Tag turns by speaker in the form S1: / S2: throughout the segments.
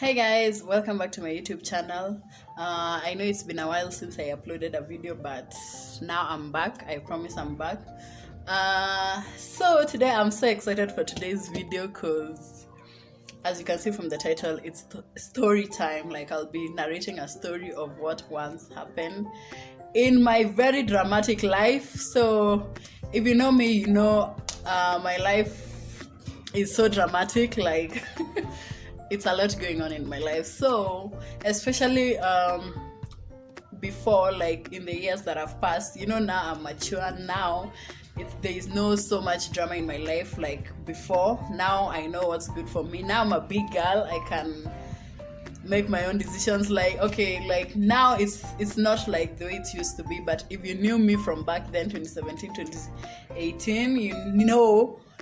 S1: Hey guys, welcome back to my YouTube channel. I know it's been a while since I uploaded a video, but now I'm back. I promise I'm back. So today I'm so excited for today's video because as you can see from the title, it's story time. Like I'll be narrating a story of what once happened in my very dramatic life. So if you know me, you know my life is so dramatic, like it's a lot going on in my life. So especially before, like in the years that have passed, you know, now I'm mature. Now there is no so much drama in my life like before. Now I know what's good for me. Now I'm a big girl. I can make my own decisions. Like okay, like now it's not like the way it used to be. But if you knew me from back then, 2017, 2018,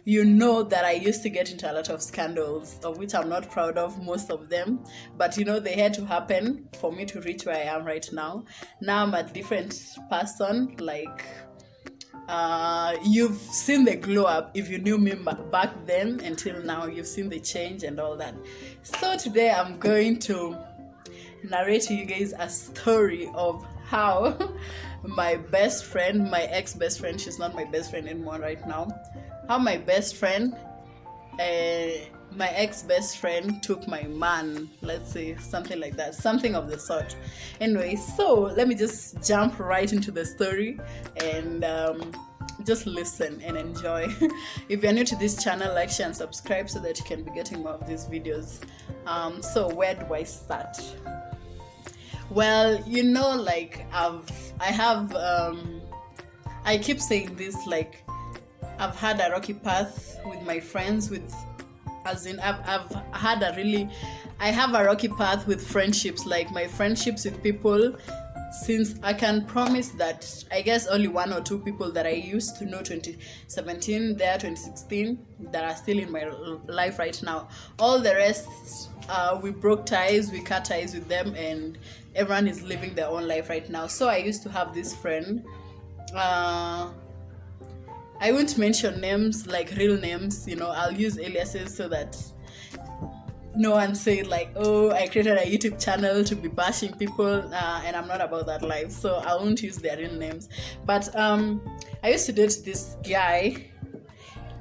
S1: you know that I used to get into a lot of scandals, of which I'm not proud of most of them, but you know they had to happen for me to reach where I am right now. Now I'm a different person. Like you've seen the glow up. If you knew me back then until now, you've seen the change and all that. So today I'm going to narrate to you guys a story of how my best friend, my ex-best friend, she's not my best friend anymore right now, how my best friend, my ex-best friend took my man, let's say, something like that, something of the sort. Anyway, so let me just jump right into the story and just listen and enjoy. If you're new to this channel, like, share and subscribe so that you can be getting more of these videos. So where do I start? Well, you know, like I keep saying this, like I've had a rocky path with my friends, I have a rocky path with friendships, like my friendships with people, since I can promise that I guess only one or two people that I used to know 2017 there, 2016, that are still in my life right now. All the rest, we broke ties, we cut ties with them, and everyone is living their own life right now. So I used to have this friend, I won't mention names, like real names, you know, I'll use aliases so that no one say like, oh, I created a YouTube channel to be bashing people, and I'm not about that life, so I won't use their real names. But I used to date this guy,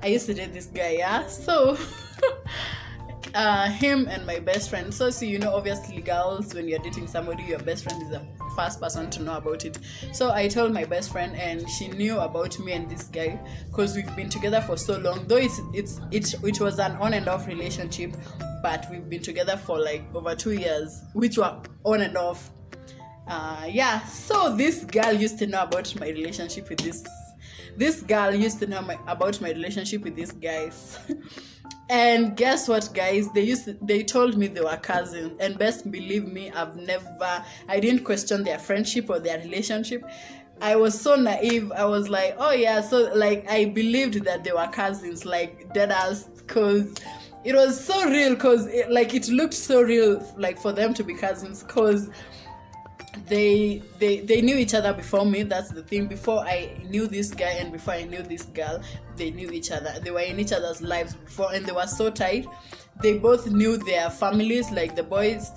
S1: yeah, so him and my best friend. So you know, obviously girls, when you're dating somebody, your best friend is the first person to know about it. So I told my best friend, and she knew about me and this guy because we've been together for so long. Though it was an on and off relationship, but we've been together for like over 2 years, which were on and off. Yeah, so this girl used to know about my relationship with this girl used to know about my relationship with these guys. And guess what, guys? They told me they were cousins, and best believe me, I didn't question their friendship or their relationship. I was so naive. I was like, oh yeah, so like I believed that they were cousins, like deadass, because it was so real, because it looked so real, like for them to be cousins, because they knew each other before me. That's the thing. Before I knew this guy and before I knew this girl, they knew each other. They were in each other's lives before, and they were so tight. They both knew their families, like the boys.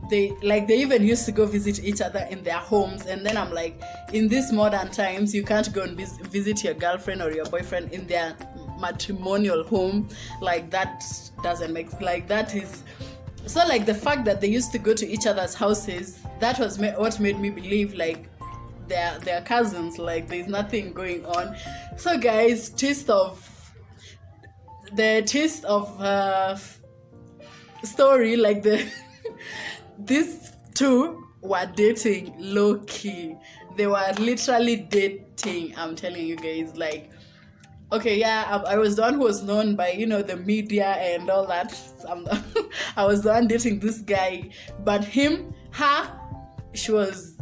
S1: They even used to go visit each other in their homes. And then I'm like, in these modern times, you can't go and visit your girlfriend or your boyfriend in their matrimonial home. Like that doesn't make, like that is. So like the fact that they used to go to each other's houses, that was what made me believe like they're cousins, like there's nothing going on. So guys, the twist of story, like these two were dating low key. They were literally dating, I'm telling you guys. Like okay, yeah, I was the one who was known by, you know, the media and all that. I was the one dating this guy, but she was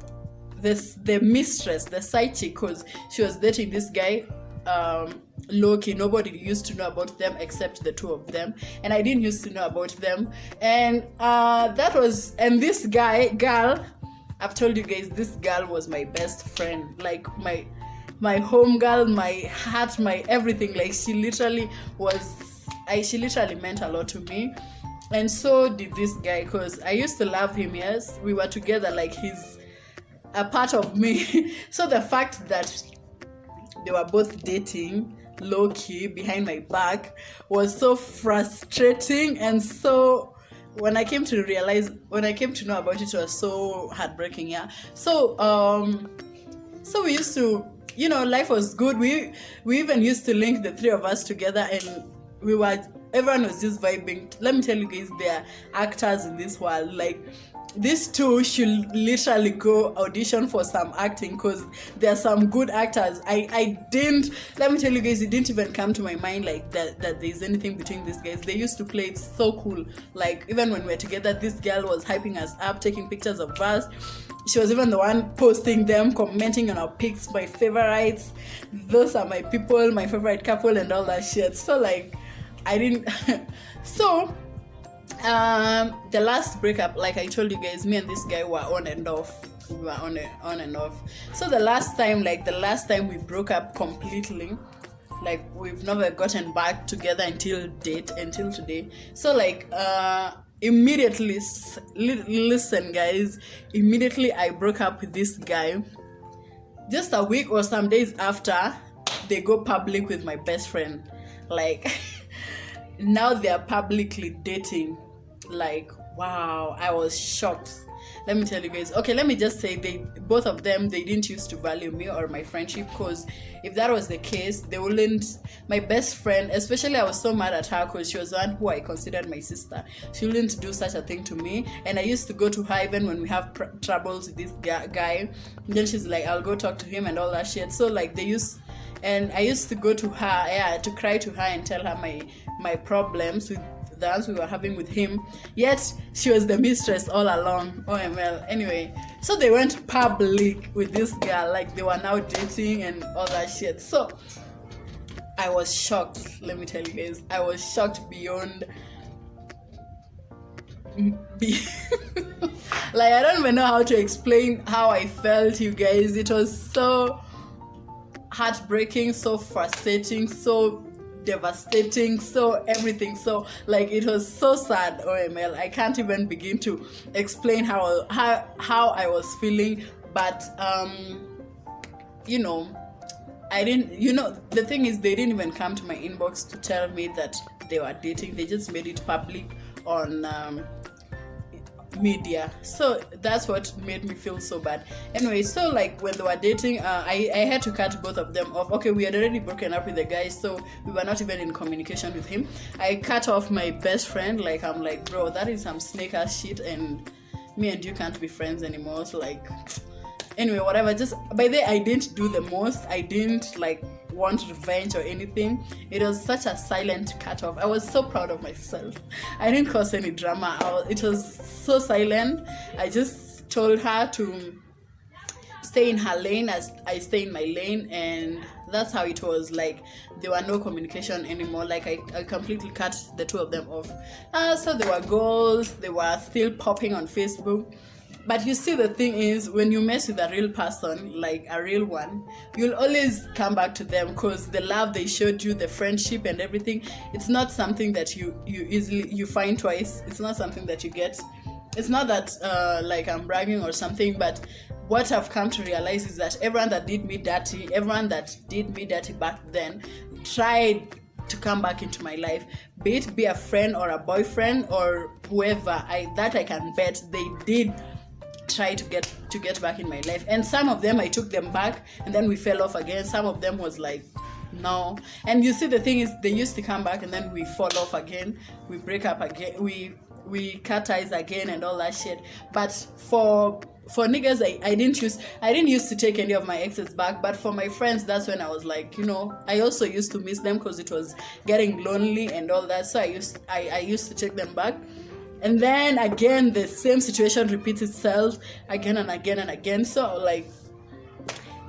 S1: the mistress, the side chick, because she was dating this guy low-key. Nobody used to know about them except the two of them, and I didn't used to know about them. And this girl, I've told you guys, this girl was my best friend, like my home girl, my heart, my everything. Like she literally meant a lot to me. And so did this guy, because I used to love him. Yes, we were together, like he's a part of me. So the fact that they were both dating low key behind my back was so frustrating. And so when I came to know about it was so heartbreaking. Yeah. So we used to, life was good. We even used to link the three of us together, and everyone was just vibing. Let me tell you guys, there are actors in this world. Like, these two should literally go audition for some acting, because there are some good actors. Let me tell you guys, it didn't even come to my mind like that there's anything between these guys. They used to play it so cool. Like, even when we were together, this girl was hyping us up, taking pictures of us. She was even the one posting them, commenting on our pics, my favorites. Those are my people, my favorite couple, and all that shit. So like, I didn't. So the last breakup, like I told you guys, me and this guy were on and off. We were on and off. So the last time we broke up completely, like we've never gotten back together until today. So like immediately, listen guys, immediately I broke up with this guy. Just a week or some days after, they go public with my best friend. Like, now they are publicly dating. Like, wow, I was shocked. Let me tell you guys. Okay, let me just say, both of them, they didn't used to value me or my friendship, because if that was the case, they wouldn't. My best friend, especially, I was so mad at her because she was the one who I considered my sister. She wouldn't do such a thing to me, and I used to go to her even when we have troubles with this guy. And then she's like, I'll go talk to him and all that shit. So like, and I used to go to her, to cry to her and tell her my problems with the ones we were having with him. Yet she was the mistress all along. OML. Anyway, so they went public with this girl, like they were now dating and all that shit. So I was shocked. Let me tell you guys, I was shocked beyond. Like, I don't even know how to explain how I felt, you guys. It was so heartbreaking, so frustrating, so devastating, so everything. So like, it was so sad. OML, I can't even begin to explain how I was feeling. But I didn't, the thing is, they didn't even come to my inbox to tell me that they were dating. They just made it public on media. So that's what made me feel so bad. Anyway, so like, when they were dating, I had to cut both of them off. Okay, we had already broken up with the guy, so we were not even in communication with him. I cut off my best friend. Like, I'm like, bro, that is some snake ass shit, and me and you can't be friends anymore. So like, anyway, whatever. Just by the way, I didn't do the most. I didn't like want revenge or anything. It was such a silent cut off. I was so proud of myself. I didn't cause any drama. It was so silent. I just told her to stay in her lane as I stay in my lane, and that's how it was. Like, there were no communication anymore. Like, I completely cut the two of them off. So there were goals. They were still popping on Facebook. But you see, the thing is, when you mess with a real person, like a real one, you'll always come back to them, because the love they showed you, the friendship and everything, it's not something that you easily find twice. It's not something that you get. It's not that like I'm bragging or something, but what I've come to realize is that everyone that did me dirty back then, tried to come back into my life, be a friend or a boyfriend or whoever. I can bet they did try to get back in my life. And some of them, I took them back, and then we fell off again. Some of them was like, no. And you see, the thing is, they used to come back, and then we fall off again, we break up again, we cut ties again and all that shit. But for niggas, I didn't used to take any of my exes back. But for my friends, that's when I was like, I also used to miss them, because it was getting lonely and all that. So I used to take them back. And then again, the same situation repeats itself again and again and again. So like,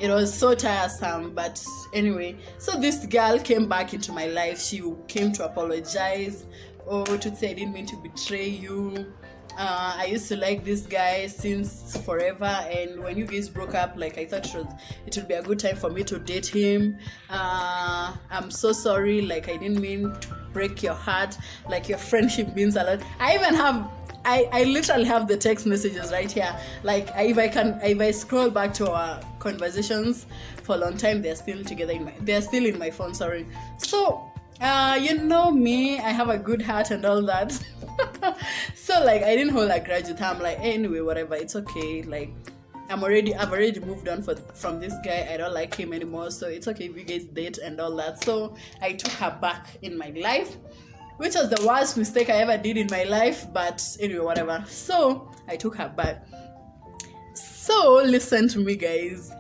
S1: it was so tiresome. But anyway, so this girl came back into my life. She came to apologize. Oh, to say, I didn't mean to betray you. I used to like this guy since forever, and when you guys broke up, like I thought it would be a good time for me to date him. I'm so sorry, like I didn't mean to break your heart, like your friendship means a lot. I literally have the text messages right here. Like if I scroll back to our conversations for a long time, they're still in my phone, sorry. So you know me, I have a good heart and all that. So like I didn't hold a grudge with her. I'm like, anyway, whatever, it's okay. Like I've already moved on from this guy. I don't like him anymore, so it's okay if you guys date and all that. So I took her back in my life, which was the worst mistake I ever did in my life, but anyway, whatever. So I took her back. So listen to me, guys.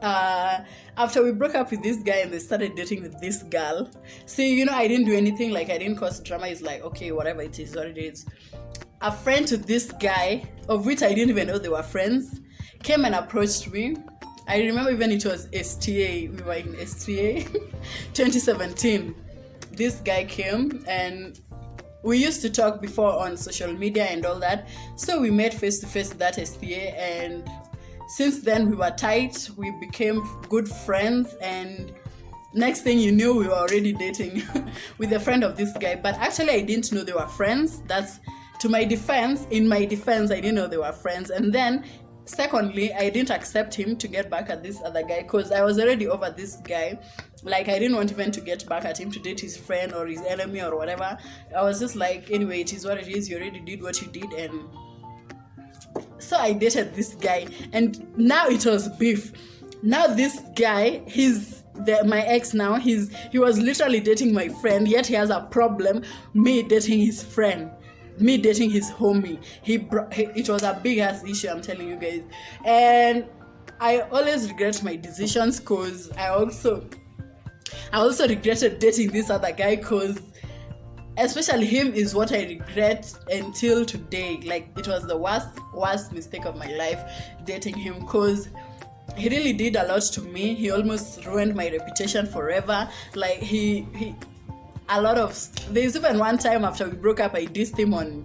S1: After we broke up with this guy and they started dating with this girl, see, I didn't do anything, like I didn't cause drama. It's like, okay, whatever, it is what it is. A friend to this guy, of which I didn't even know they were friends, came and approached me. I remember even it was STA. We were in STA 2017. This guy came and we used to talk before on social media and all that. So we met face to face at that STA, and since then we were tight. We became good friends, and next thing you knew, we were already dating with a friend of this guy. But actually I didn't know they were friends. That's in my defense, I didn't know they were friends. And then secondly, I didn't accept him to get back at this other guy because I was already over this guy. Like I didn't want even to get back at him to date his friend or his enemy or whatever. I was just like, anyway, it is what it is. You already did what you did. And so I dated this guy, and now it was beef. Now this guy, my ex now, he was literally dating my friend, yet he has a problem me dating his friend, me dating his homie. It was a big ass issue, I'm telling you guys. And I always regret my decisions, because I also regretted dating this other guy, because especially him is what I regret until today. Like it was the worst mistake of my life, dating him, because he really did a lot to me. He almost ruined my reputation forever. Like there's even one time after we broke up, I dissed him on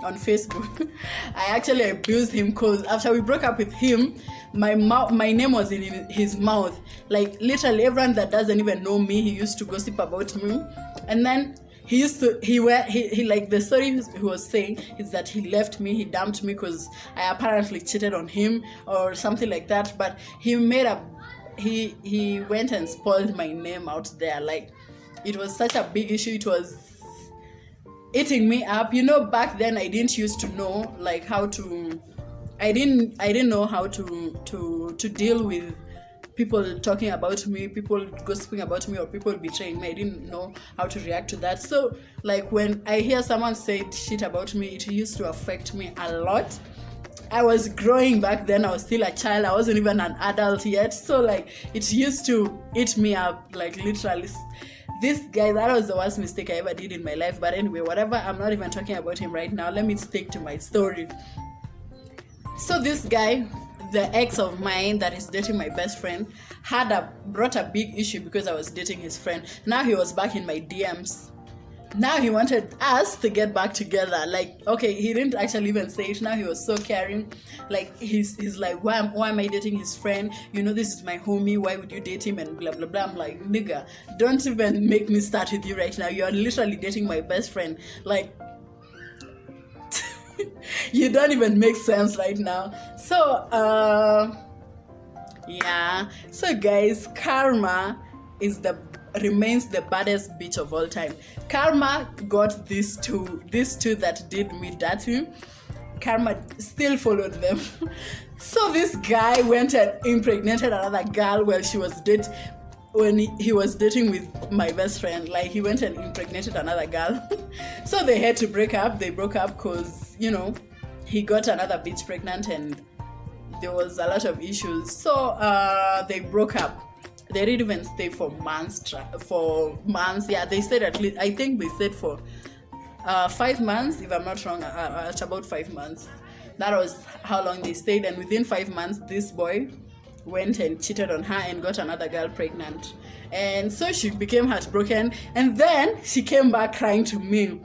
S1: Facebook. I actually abused him, because after we broke up with him, my name was in his mouth. Like literally everyone that doesn't even know me, he used to gossip about me. And then he like, the story he was saying is that he left me, he dumped me because I apparently cheated on him or something like that. But he went and spoiled my name out there. Like it was such a big issue. It was eating me up. Back then I didn't used to know like how to. I didn't know how to deal with people talking about me, people gossiping about me, or people betraying me. I didn't know how to react to that. So like when I hear someone say shit about me, it used to affect me a lot. I was growing back then. I was still a child. I wasn't even an adult yet. So like it used to eat me up, like literally. This guy, that was the worst mistake I ever did in my life. But anyway, whatever, I'm not even talking about him right now. Let me stick to my story. So this guy, the ex of mine that is dating my best friend, brought a big issue because I was dating his friend. Now he was back in my DMs. Now he wanted us to get back together. Like, okay, he didn't actually even say it. Now he was so caring. Like he's like, why am I dating his friend? This is my homie. Why would you date him? And blah blah blah. I'm like, nigga, don't even make me start with you right now. You are literally dating my best friend. Like, you don't even make sense right now. So yeah. So guys, karma remains the baddest bitch of all time. Karma got these two that did me dirty. Karma still followed them. So this guy went and impregnated another girl when he was dating with my best friend. Like he went and impregnated another girl. So they had to break up. They broke up because he got another bitch pregnant and there was a lot of issues. So they broke up. They didn't even stay for months. Yeah, they stayed at least, I think they stayed for 5 months, if I'm not wrong, at about 5 months. That was how long they stayed. And within 5 months, this boy went and cheated on her and got another girl pregnant. And so she became heartbroken. And then she came back crying to me.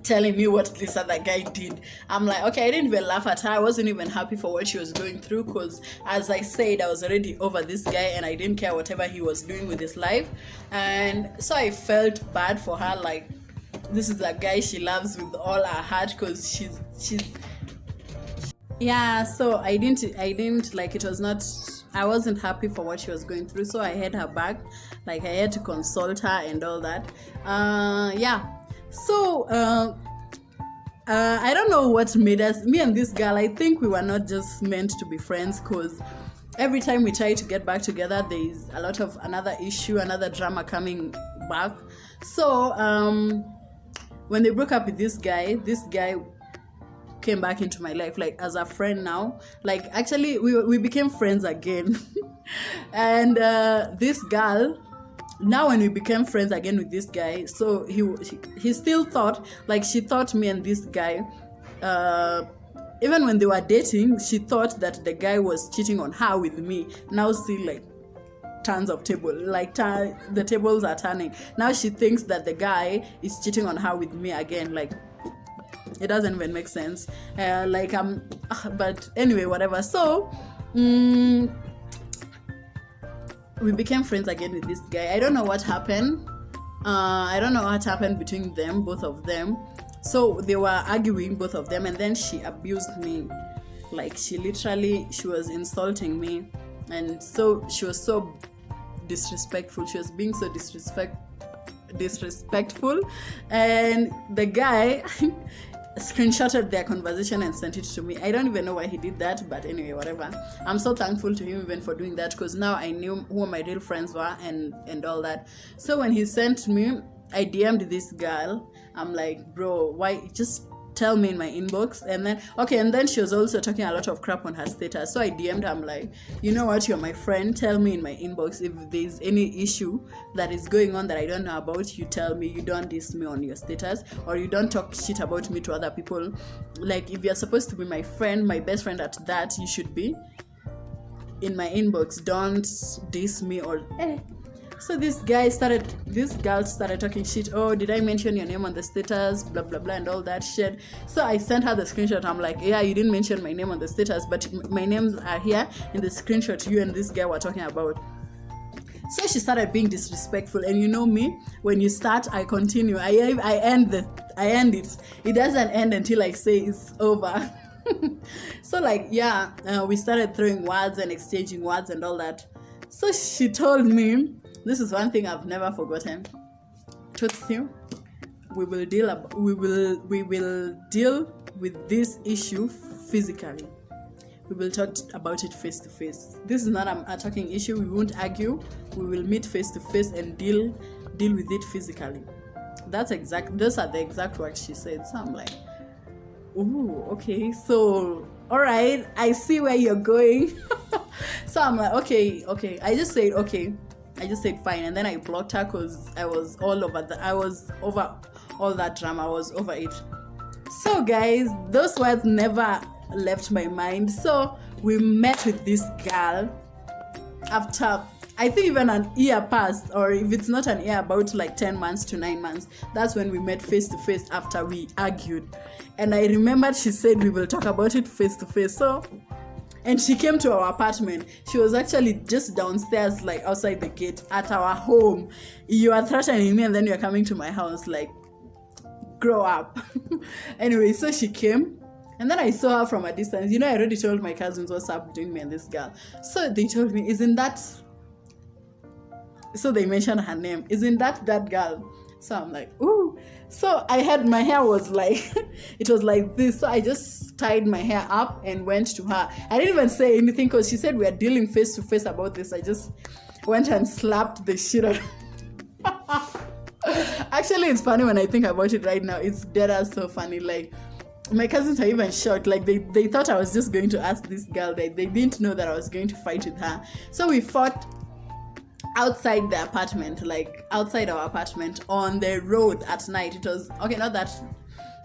S1: telling me what this other guy did. I'm like, okay, I didn't even laugh at her. I wasn't even happy for what she was going through, because as I said, I was already over this guy and I didn't care whatever he was doing with his life. And so I felt bad for her, like this is a guy she loves with all her heart, because she's yeah. So I didn't like, it was not, I wasn't happy for what she was going through, so I had her back, like I had to consult her and all that. Yeah. So I don't know what made us, me and this girl, I think we were not just meant to be friends, because every time we try to get back together, there is a lot of another issue, another drama coming back. So when they broke up with this guy came back into my life, like as a friend now. Like actually we became friends again. And this girl, now when we became friends again with this guy, so he still thought, like she thought me and this guy, even when they were dating, she thought that the guy was cheating on her with me. Now see, like tons of table, like the tables are turning. Now she thinks that the guy is cheating on her with me again. Like it doesn't even make sense. But anyway, whatever. So we became friends again with this guy. I don't know what happened. I don't know what happened between them, both of them. So they were arguing, both of them, and then she abused me. Like she was insulting me, and so she was so disrespectful. She was being so disrespectful, and the guy screenshotted their conversation and sent it to me. I don't even know why he did that, but anyway, whatever. I'm so thankful to him even for doing that, because now I knew who my real friends were and all that. So when he sent me, I DM'd this girl. I'm like, bro, why? Just tell me in my inbox. And then she was also talking a lot of crap on her status. So I DM'd her. I'm like, you know what, you're my friend, tell me in my inbox if there's any issue that is going on that I don't know about. You tell me. You don't diss me on your status, or you don't talk shit about me to other people. Like if you're supposed to be my friend, my best friend at that, you should be in my inbox. Don't diss me or So this girl started talking shit. Oh, did I mention your name on the status? Blah, blah, blah, and all that shit. So I sent her the screenshot. I'm like, yeah, you didn't mention my name on the status, but my names are here in the screenshot you and this guy were talking about. So she started being disrespectful. And you know me, when you start, I continue. I end it. It doesn't end until I say it's over. So we started throwing words and exchanging words and all that. So she told me, this is one thing I've never forgotten. Tutsi, we will deal with this issue physically. We will talk about it face to face. This is not a talking issue. We won't argue. We will meet face to face and deal with it physically. Those are the exact words she said. So I'm like, ooh, okay. So all right, I see where you're going. So I'm like, okay. I just said fine, and then I blocked her because I was over all that drama. I was over it. So guys, those words never left my mind. So we met with this girl after, I think, even an year passed, or if it's not an year, about like 10 months to 9 months. That's when we met face to face after we argued. And I remembered she said we will talk about it face to face. And she came to our apartment. She was actually just downstairs, like outside the gate at our home. You are threatening me and then you're coming to my house, like, grow up. Anyway, so she came. And then I saw her from a distance. I already told my cousins what's up between me and this girl. So they told me, isn't that... So they mentioned her name. Isn't that girl? So I'm like, ooh. So I had, my hair was like, it was like this. So I just tied my hair up and went to her. I didn't even say anything because she said we are dealing face to face about this. I just went and slapped the shit out. Actually, it's funny when I think about it right now. It's dead ass so funny. Like, my cousins are even shocked. Like, they thought I was just going to ask this girl. They didn't know that I was going to fight with her. So we fought outside the apartment, like outside our apartment on the road at night. It was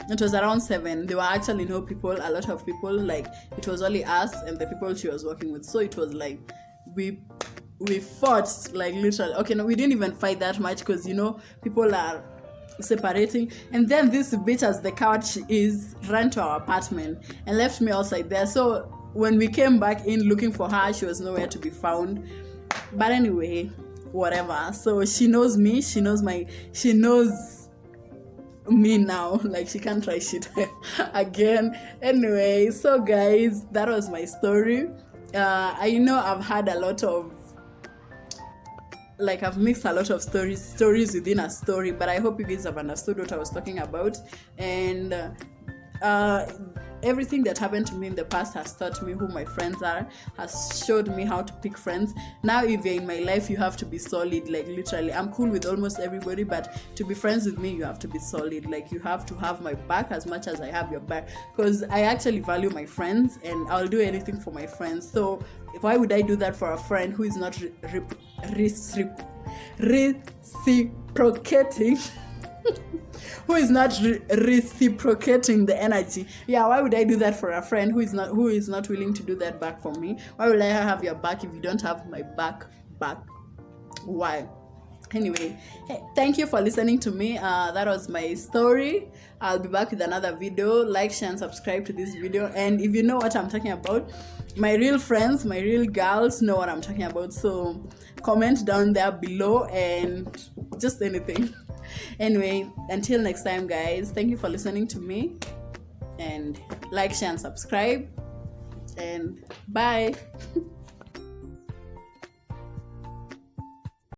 S1: it was around 7. There were actually no people, a lot of people. Like, it was only us and the people she was working with. So it was like we fought, like, literally. Okay, no, we didn't even fight that much because people are separating, and then this bitch, as the coward she is, ran to our apartment and left me outside there. So when we came back in looking for her, she was nowhere to be found. But anyway, whatever. So she knows me, she knows me now. Like, she can't try shit again. Anyway, so guys, that was my story. I know I've had a lot of, like, I've mixed a lot of stories within a story, but I hope you guys have understood what I was talking about. And everything that happened to me in the past has taught me who my friends are, has showed me how to pick friends. Now, if you're in my life, you have to be solid. Like, literally, I'm cool with almost everybody, but to be friends with me, you have to be solid. Like, you have to have my back as much as I have your back, because I actually value my friends and I'll do anything for my friends. So why would I do that for a friend who is not reciprocating who is not reciprocating the energy? Yeah, why would I do that for a friend who is not willing to do that back for me? Why will I have your back if you don't have my back? Why? Anyway, hey, thank you for listening to me. That was my story. I'll be back with another video. Like, share, and subscribe to this video. And if you know what I'm talking about, my real friends, my real girls know what I'm talking about. So comment down there below and just anything. Anyway, until next time, guys, thank you for listening to me. And like, share, and subscribe. And bye.